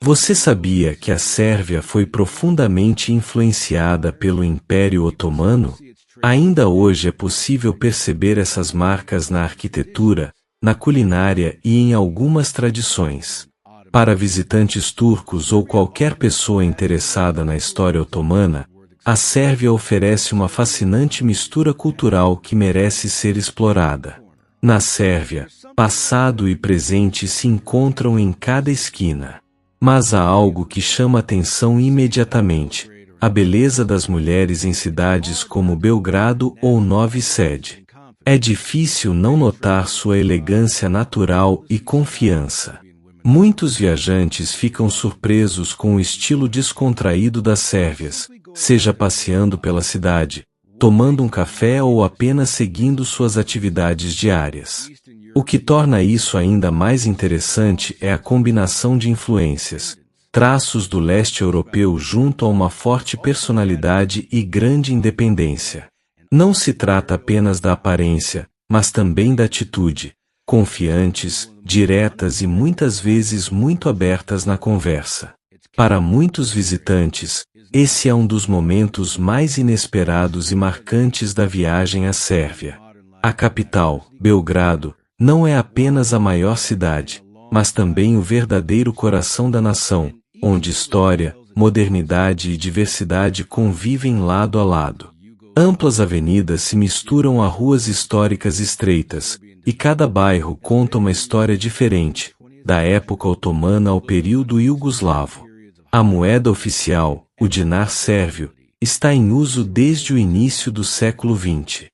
Você sabia que a Sérvia foi profundamente influenciada pelo Império Otomano? Ainda hoje é possível perceber essas marcas na arquitetura, na culinária e em algumas tradições. Para visitantes turcos ou qualquer pessoa interessada na história otomana, a Sérvia oferece uma fascinante mistura cultural que merece ser explorada. Na Sérvia, passado e presente se encontram em cada esquina. Mas há algo que chama atenção imediatamente: a beleza das mulheres em cidades como Belgrado ou Novi Sad. É difícil não notar sua elegância natural e confiança. Muitos viajantes ficam surpresos com o estilo descontraído das sérvias, seja passeando pela cidade, tomando um café ou apenas seguindo suas atividades diárias. O que torna isso ainda mais interessante é a combinação de influências, traços do leste europeu junto a uma forte personalidade e grande independência. Não se trata apenas da aparência, mas também da atitude, confiantes, diretas e muitas vezes muito abertas na conversa. Para muitos visitantes, esse é um dos momentos mais inesperados e marcantes da viagem à Sérvia. A capital, Belgrado, não é apenas a maior cidade, mas também o verdadeiro coração da nação, onde história, modernidade e diversidade convivem lado a lado. Amplas avenidas se misturam a ruas históricas estreitas, e cada bairro conta uma história diferente, da época otomana ao período iugoslavo. A moeda oficial, o dinar sérvio, está em uso desde o início do século XX.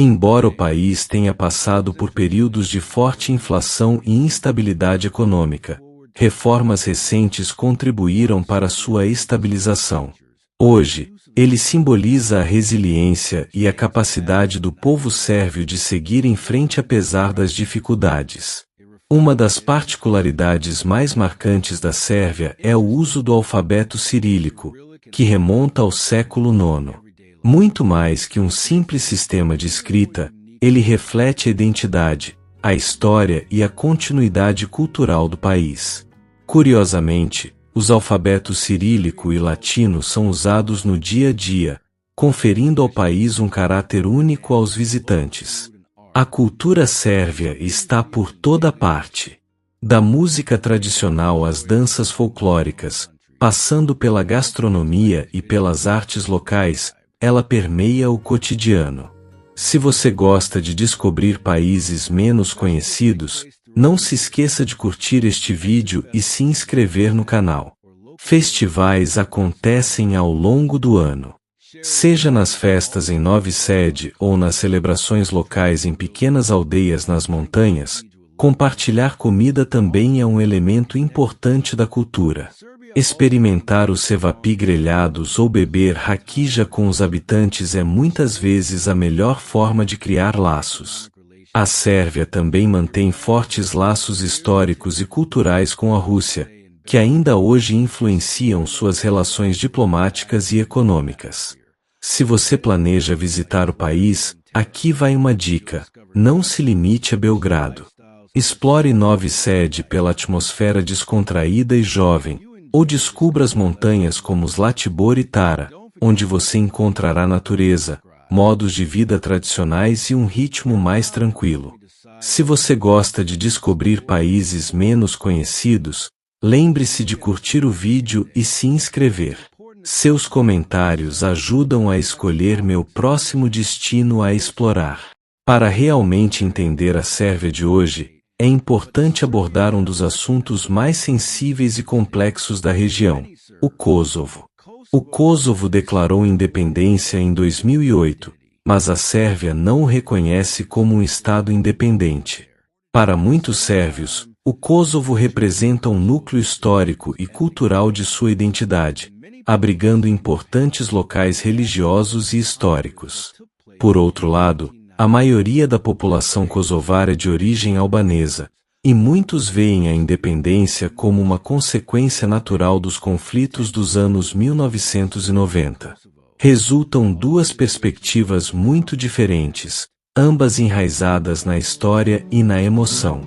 Embora o país tenha passado por períodos de forte inflação e instabilidade econômica, reformas recentes contribuíram para sua estabilização. Hoje, ele simboliza a resiliência e a capacidade do povo sérvio de seguir em frente apesar das dificuldades. Uma das particularidades mais marcantes da Sérvia é o uso do alfabeto cirílico, que remonta ao século IX. Muito mais que um simples sistema de escrita, ele reflete a identidade, a história e a continuidade cultural do país. Curiosamente, os alfabetos cirílico e latino são usados no dia a dia, conferindo ao país um caráter único aos visitantes. A cultura sérvia está por toda parte. Da música tradicional às danças folclóricas, passando pela gastronomia e pelas artes locais, ela permeia o cotidiano. Se você gosta de descobrir países menos conhecidos, não se esqueça de curtir este vídeo e se inscrever no canal. Festivais acontecem ao longo do ano. Seja nas festas em Novi Sad ou nas celebrações locais em pequenas aldeias nas montanhas, compartilhar comida também é um elemento importante da cultura. Experimentar os cevapi grelhados ou beber raquija com os habitantes é muitas vezes a melhor forma de criar laços. A Sérvia também mantém fortes laços históricos e culturais com a Rússia, que ainda hoje influenciam suas relações diplomáticas e econômicas. Se você planeja visitar o país, aqui vai uma dica: não se limite a Belgrado. Explore Novi Sad pela atmosfera descontraída e jovem, ou descubra as montanhas como Zlatibor e Tara, onde você encontrará natureza, modos de vida tradicionais e um ritmo mais tranquilo. Se você gosta de descobrir países menos conhecidos, lembre-se de curtir o vídeo e se inscrever. Seus comentários ajudam a escolher meu próximo destino a explorar. Para realmente entender a Sérvia de hoje, é importante abordar um dos assuntos mais sensíveis e complexos da região: o Kosovo. O Kosovo declarou independência em 2008, mas a Sérvia não o reconhece como um Estado independente. Para muitos sérvios, o Kosovo representa um núcleo histórico e cultural de sua identidade, abrigando importantes locais religiosos e históricos. Por outro lado, a maioria da população kosovar é de origem albanesa, e muitos veem a independência como uma consequência natural dos conflitos dos anos 1990. Resultam duas perspectivas muito diferentes, ambas enraizadas na história e na emoção.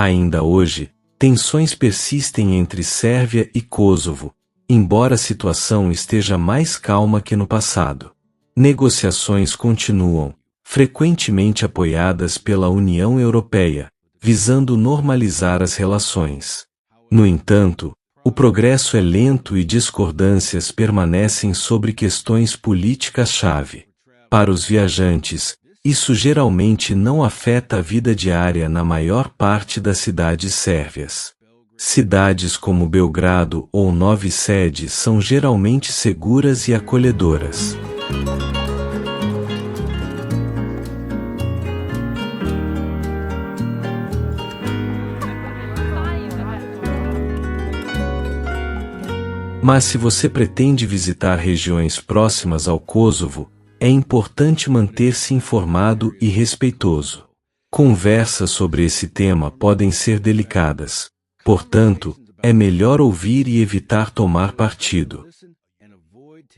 Ainda hoje, tensões persistem entre Sérvia e Kosovo, embora a situação esteja mais calma que no passado. Negociações continuam, frequentemente apoiadas pela União Europeia, visando normalizar as relações. No entanto, o progresso é lento e discordâncias permanecem sobre questões políticas-chave. Para os viajantes, isso geralmente não afeta a vida diária na maior parte das cidades sérvias. Cidades como Belgrado ou Novi Sad são geralmente seguras e acolhedoras. Mas se você pretende visitar regiões próximas ao Kosovo, é importante manter-se informado e respeitoso. Conversas sobre esse tema podem ser delicadas. Portanto, é melhor ouvir e evitar tomar partido.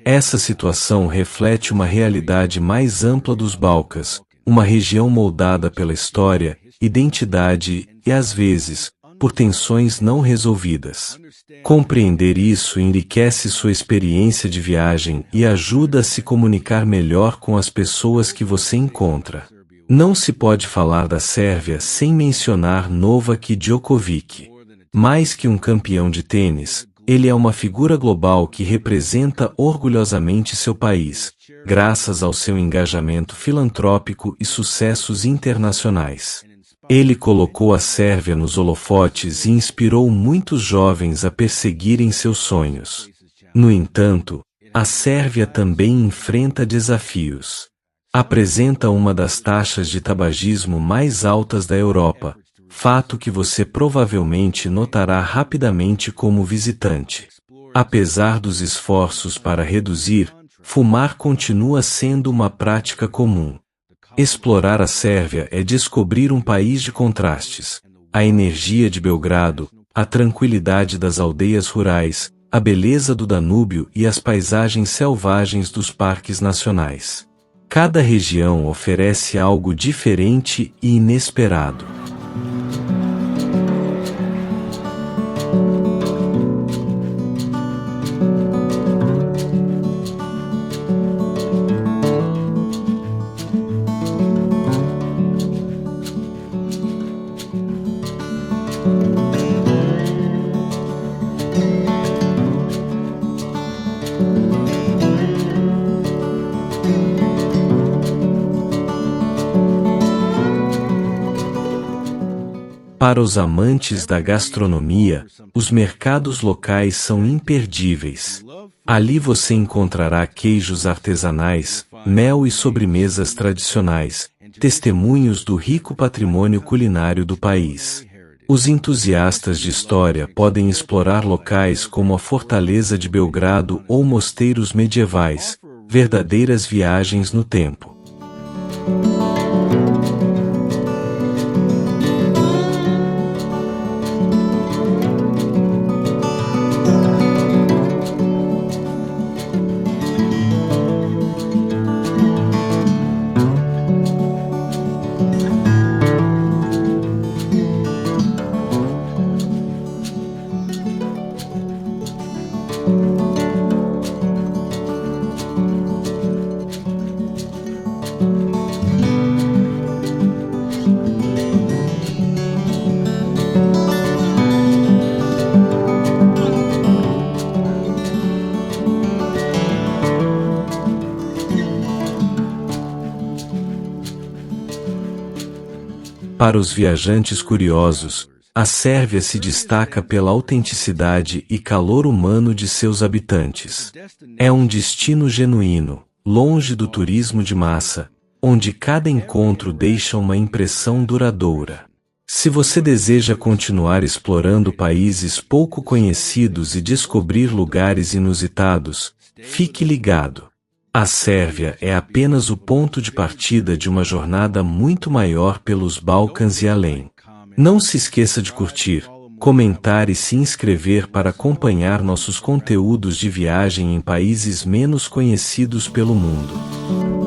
Essa situação reflete uma realidade mais ampla dos Balcãs, uma região moldada pela história, identidade e, às vezes, por tensões não resolvidas. Compreender isso enriquece sua experiência de viagem e ajuda a se comunicar melhor com as pessoas que você encontra. Não se pode falar da Sérvia sem mencionar Novak Djokovic. Mais que um campeão de tênis, ele é uma figura global que representa orgulhosamente seu país, graças ao seu engajamento filantrópico e sucessos internacionais. Ele colocou a Sérvia nos holofotes e inspirou muitos jovens a perseguirem seus sonhos. No entanto, a Sérvia também enfrenta desafios. Apresenta uma das taxas de tabagismo mais altas da Europa, fato que você provavelmente notará rapidamente como visitante. Apesar dos esforços para reduzir, fumar continua sendo uma prática comum. Explorar a Sérvia é descobrir um país de contrastes. A energia de Belgrado, a tranquilidade das aldeias rurais, a beleza do Danúbio e as paisagens selvagens dos parques nacionais. Cada região oferece algo diferente e inesperado. Para os amantes da gastronomia, os mercados locais são imperdíveis. Ali você encontrará queijos artesanais, mel e sobremesas tradicionais, testemunhos do rico patrimônio culinário do país. Os entusiastas de história podem explorar locais como a Fortaleza de Belgrado ou mosteiros medievais, verdadeiras viagens no tempo. Para os viajantes curiosos, a Sérvia se destaca pela autenticidade e calor humano de seus habitantes. É um destino genuíno, longe do turismo de massa, onde cada encontro deixa uma impressão duradoura. Se você deseja continuar explorando países pouco conhecidos e descobrir lugares inusitados, fique ligado. A Sérvia é apenas o ponto de partida de uma jornada muito maior pelos Balcãs e além. Não se esqueça de curtir, comentar e se inscrever para acompanhar nossos conteúdos de viagem em países menos conhecidos pelo mundo.